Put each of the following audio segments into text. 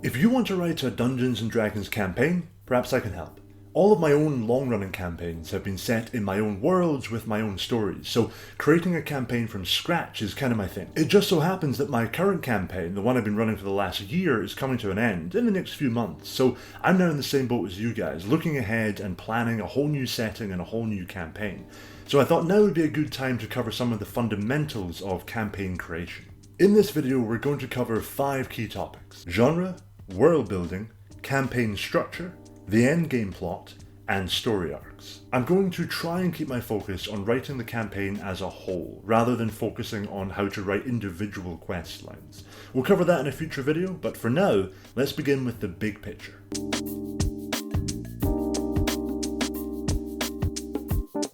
If you want to write a Dungeons & Dragons campaign, perhaps I can help. All of my own long-running campaigns have been set in my own worlds with my own stories, so creating a campaign from scratch is kind of my thing. It just so happens that my current campaign, the one I've been running for the last year, is coming to an end in the next few months, so I'm now in the same boat as you guys, looking ahead and planning a whole new setting and a whole new campaign. So I thought now would be a good time to cover some of the fundamentals of campaign creation. In this video, we're going to cover 5 key topics: genre, world building, campaign structure, the endgame plot, and story arcs. I'm going to try and keep my focus on writing the campaign as a whole, rather than focusing on how to write individual quest lines. We'll cover that in a future video, but for now, let's begin with the big picture.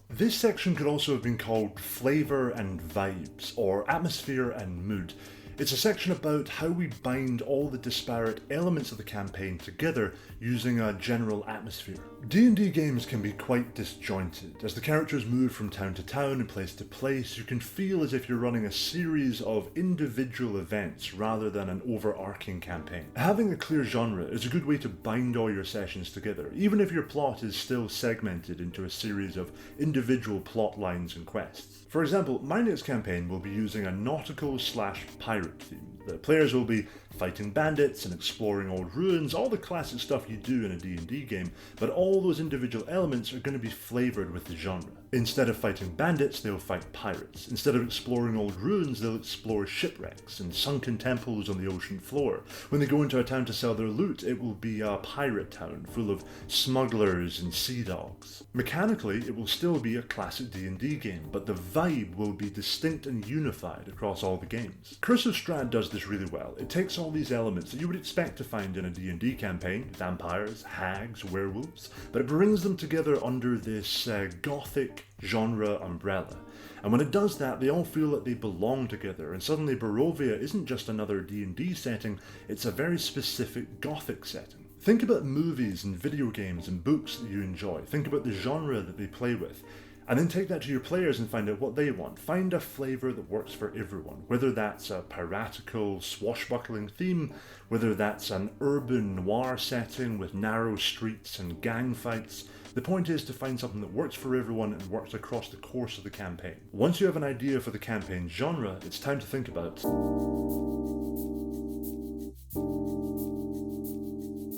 This section could also have been called Flavor and Vibes, or Atmosphere and Mood. It's a section about how we bind all the disparate elements of the campaign together using a general atmosphere. D&D games can be quite disjointed. As the characters move from town to town and place to place, you can feel as if you're running a series of individual events rather than an overarching campaign. Having a clear genre is a good way to bind all your sessions together, even if your plot is still segmented into a series of individual plot lines and quests. For example, my next campaign will be using a nautical/pirate theme. The players will be fighting bandits and exploring old ruins, all the classic stuff you do in a D&D game, but all those individual elements are going to be flavoured with the genre. Instead of fighting bandits, they'll fight pirates. Instead of exploring old ruins, they'll explore shipwrecks and sunken temples on the ocean floor. When they go into a town to sell their loot, it will be a pirate town full of smugglers and sea dogs. Mechanically, it will still be a classic D&D game, but the vibe will be distinct and unified across all the games. Curse of Strahd does this really well. It takes all these elements that you would expect to find in a D&D campaign, vampires, hags, werewolves, but it brings them together under this gothic genre umbrella. And when it does that, they all feel that they belong together, and suddenly Barovia isn't just another D&D setting, it's a very specific gothic setting. Think about movies and video games and books that you enjoy. Think about the genre that they play with. And then take that to your players and find out what they want. Find a flavour that works for everyone, whether that's a piratical, swashbuckling theme, whether that's an urban noir setting with narrow streets and gang fights. The point is to find something that works for everyone and works across the course of the campaign. Once you have an idea for the campaign genre, it's time to think about.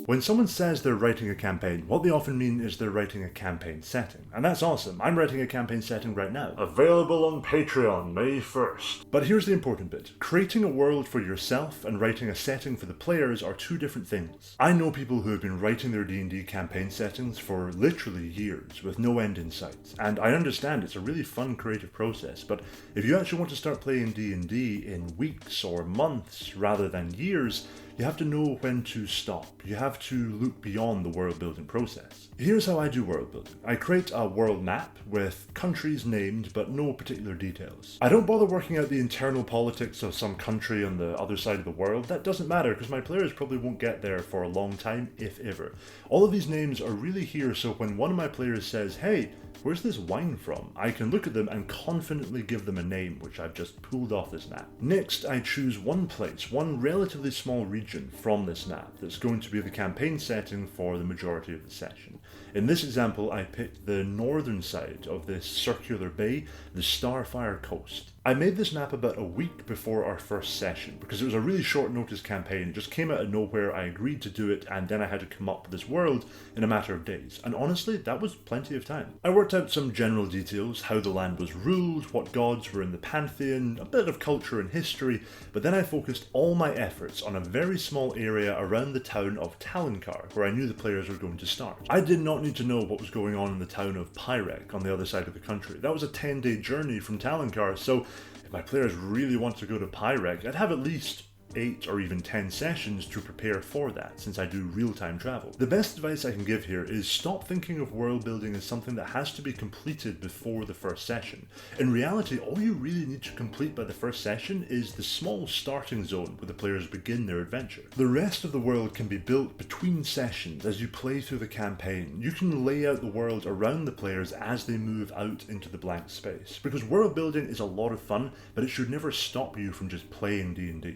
When someone says they're writing a campaign, what they often mean is they're writing a campaign setting. And that's awesome. I'm writing a campaign setting right now. Available on Patreon, May 1st. But here's the important bit. Creating a world for yourself and writing a setting for the players are two different things. I know people who have been writing their D&D campaign settings for literally years, with no end in sight. And I understand it's a really fun creative process, but if you actually want to start playing D&D in weeks or months rather than years, you have to know when to stop. You have to look beyond the world building process. Here's how I do world building. I create a world map with countries named but no particular details. I don't bother working out the internal politics of some country on the other side of the world. That doesn't matter because my players probably won't get there for a long time, if ever. All of these names are really here so when one of my players says, "Hey, where's this wine from?" I can look at them and confidently give them a name, which I've just pulled off this map. Next, I choose one place, one relatively small region from this map that's going to be the campaign setting for the majority of the session. In this example, I picked the northern side of this circular bay, the Starfire Coast. I made this map about a week before our first session because it was a really short notice campaign. It just came out of nowhere, I agreed to do it, and then I had to come up with this world in a matter of days. And honestly, that was plenty of time. I worked out some general details, how the land was ruled, what gods were in the pantheon, a bit of culture and history, but then I focused all my efforts on a very small area around the town of Talankar, where I knew the players were going to start. I did not need to know what was going on in the town of Pyrek on the other side of the country. That was a 10-day journey from Talankar, so if my players really want to go to Pyrek, I'd have at least 8 or even 10 sessions to prepare for that, since I do real-time travel. The best advice I can give here is stop thinking of world building as something that has to be completed before the first session. In reality, all you really need to complete by the first session is the small starting zone where the players begin their adventure. The rest of the world can be built between sessions as you play through the campaign. You can lay out the world around the players as they move out into the blank space, because world building is a lot of fun, but it should never stop you from just playing D&D.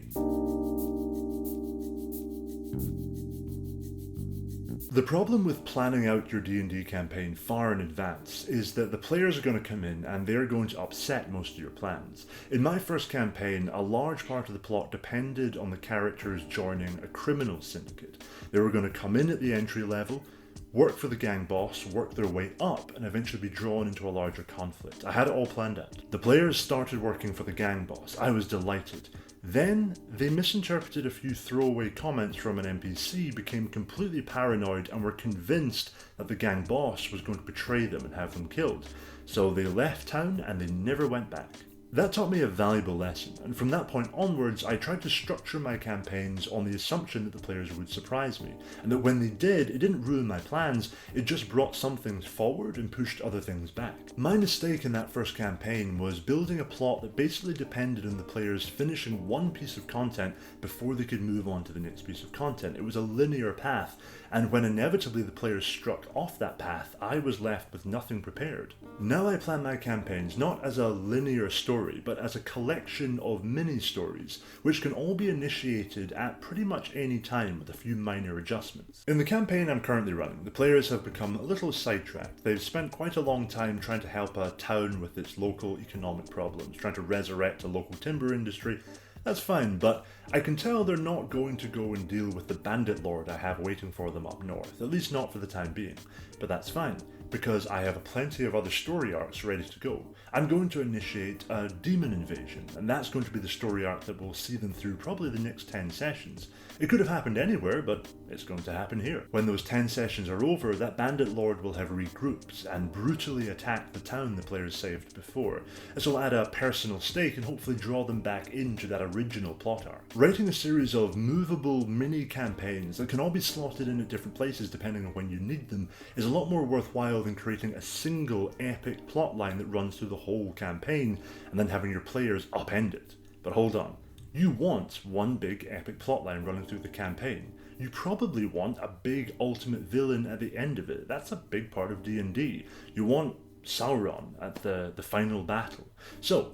The problem with planning out your D&D campaign far in advance is that the players are going to come in and they're going to upset most of your plans. In my first campaign, a large part of the plot depended on the characters joining a criminal syndicate. They were going to come in at the entry level, work for the gang boss, work their way up, and eventually be drawn into a larger conflict. I had it all planned out. The players started working for the gang boss. I was delighted. Then, they misinterpreted a few throwaway comments from an NPC, became completely paranoid, and were convinced that the gang boss was going to betray them and have them killed. So they left town and they never went back. That taught me a valuable lesson, and from that point onwards I tried to structure my campaigns on the assumption that the players would surprise me, and that when they did, it didn't ruin my plans, it just brought some things forward and pushed other things back. My mistake in that first campaign was building a plot that basically depended on the players finishing one piece of content before they could move on to the next piece of content. It was a linear path, and when inevitably the players struck off that path, I was left with nothing prepared. Now I plan my campaigns not as a linear story, but as a collection of mini-stories, which can all be initiated at pretty much any time with a few minor adjustments. In the campaign I'm currently running, the players have become a little sidetracked. They've spent quite a long time trying to help a town with its local economic problems, trying to resurrect a local timber industry. That's fine, but I can tell they're not going to go and deal with the bandit lord I have waiting for them up north, at least not for the time being. But that's fine, because I have plenty of other story arcs ready to go. I'm going to initiate a demon invasion, and that's going to be the story arc that will see them through probably the next 10 sessions. It could have happened anywhere, but it's going to happen here. When those 10 sessions are over, that bandit lord will have regrouped and brutally attacked the town the players saved before. This will add a personal stake and hopefully draw them back into that original plot arc. Writing a series of movable mini campaigns that can all be slotted in at different places depending on when you need them is a lot more worthwhile than creating a single epic plotline that runs through the whole campaign and then having your players upend it. But hold on. You want one big epic plotline running through the campaign. You probably want a big ultimate villain at the end of it. That's a big part of D&D. You want Sauron at the final battle. So,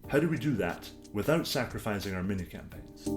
how do we do that without sacrificing our mini campaigns?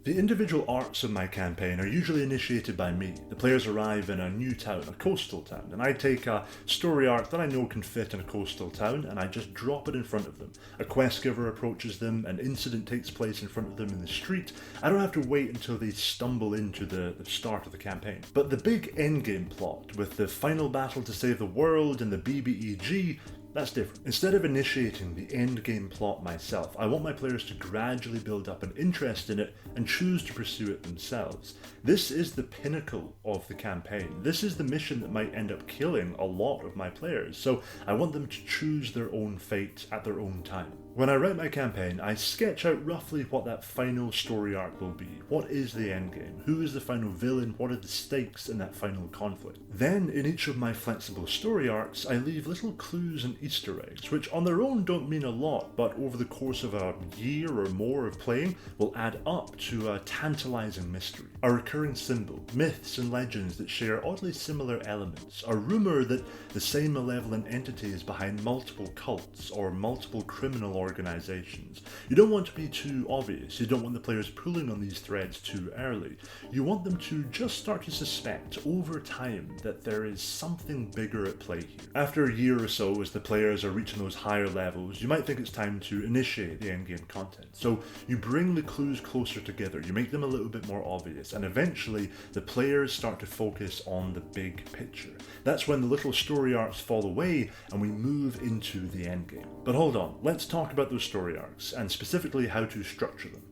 The individual arcs of my campaign are usually initiated by me. The players arrive in a new town, a coastal town, and I take a story arc that I know can fit in a coastal town and I just drop it in front of them. A quest giver approaches them, an incident takes place in front of them in the street. I don't have to wait until they stumble into the start of the campaign. But the big endgame plot, with the final battle to save the world and the BBEG, that's different. Instead of initiating the endgame plot myself, I want my players to gradually build up an interest in it and choose to pursue it themselves. This is the pinnacle of the campaign. This is the mission that might end up killing a lot of my players, so I want them to choose their own fate at their own time. When I write my campaign, I sketch out roughly what that final story arc will be. What is the endgame? Who is the final villain? What are the stakes in that final conflict? Then, in each of my flexible story arcs, I leave little clues and Easter eggs, which on their own don't mean a lot, but over the course of a year or more of playing, will add up to a tantalizing mystery. A recurring symbol, myths and legends that share oddly similar elements, a rumour that the same malevolent entity is behind multiple cults or multiple criminal organizations. You don't want to be too obvious. You don't want the players pulling on these threads too early. You want them to just start to suspect over time that there is something bigger at play here. After a year or so, as the players are reaching those higher levels, you might think it's time to initiate the endgame content. So you bring the clues closer together, you make them a little bit more obvious, and eventually the players start to focus on the big picture. That's when the little story arcs fall away and we move into the endgame. But hold on, let's talk about those story arcs, and specifically how to structure them.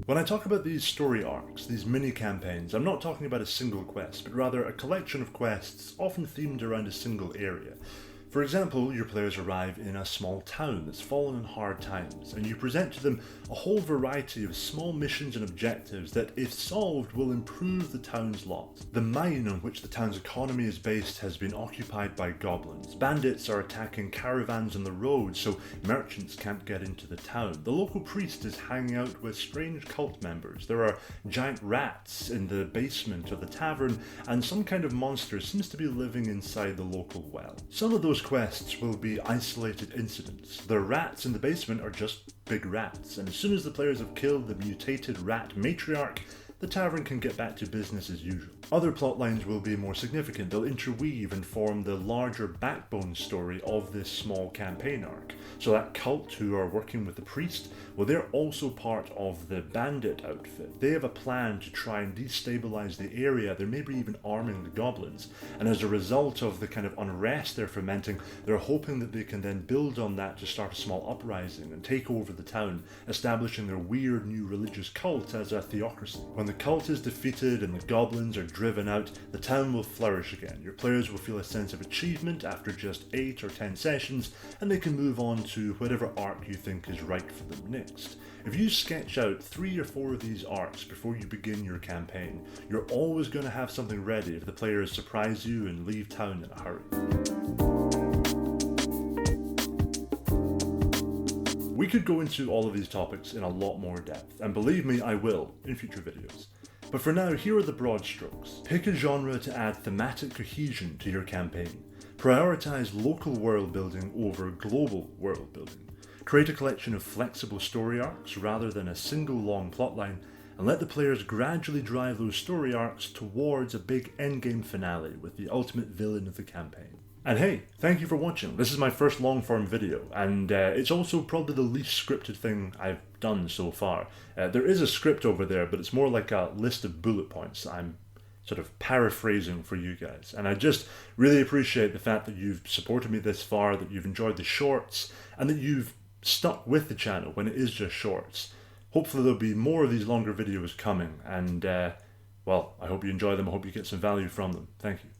When I talk about these story arcs, these mini campaigns, I'm not talking about a single quest, but rather a collection of quests often themed around a single area. For example, your players arrive in a small town that's fallen on hard times, and you present to them a whole variety of small missions and objectives that, if solved, will improve the town's lot. The mine on which the town's economy is based has been occupied by goblins. Bandits are attacking caravans on the road, so merchants can't get into the town. The local priest is hanging out with strange cult members. There are giant rats in the basement of the tavern, and some kind of monster seems to be living inside the local well. Some of those those quests will be isolated incidents. The rats in the basement are just big rats, and as soon as the players have killed the mutated rat matriarch, the tavern can get back to business as usual. Other plotlines will be more significant. They'll interweave and form the larger backbone story of this small campaign arc. So that cult who are working with the priest, well, they're also part of the bandit outfit. They have a plan to try and destabilize the area. They're maybe even arming the goblins. And as a result of the kind of unrest they're fomenting, they're hoping that they can then build on that to start a small uprising and take over the town, establishing their weird new religious cult as a theocracy. When the cult is defeated and the goblins are driven out, the town will flourish again. Your players will feel a sense of achievement after just 8 or 10 sessions, and they can move on to whatever arc you think is right for them next. If you sketch out 3 or 4 of these arcs before you begin your campaign, you're always going to have something ready if the players surprise you and leave town in a hurry. We could go into all of these topics in a lot more depth, and believe me, I will in future videos. But for now, here are the broad strokes. Pick a genre to add thematic cohesion to your campaign. Prioritize local world building over global world building. Create a collection of flexible story arcs rather than a single long plotline, and let the players gradually drive those story arcs towards a big endgame finale with the ultimate villain of the campaign. And hey, thank you for watching. This is my first long form video, and it's also probably the least scripted thing I've done so far. There is a script over there, but it's more like a list of bullet points I'm sort of paraphrasing for you guys. And I just really appreciate the fact that you've supported me this far, that you've enjoyed the shorts, and that you've stuck with the channel when it is just shorts. Hopefully there'll be more of these longer videos coming, and well, I hope you enjoy them. I hope you get some value from them. Thank you.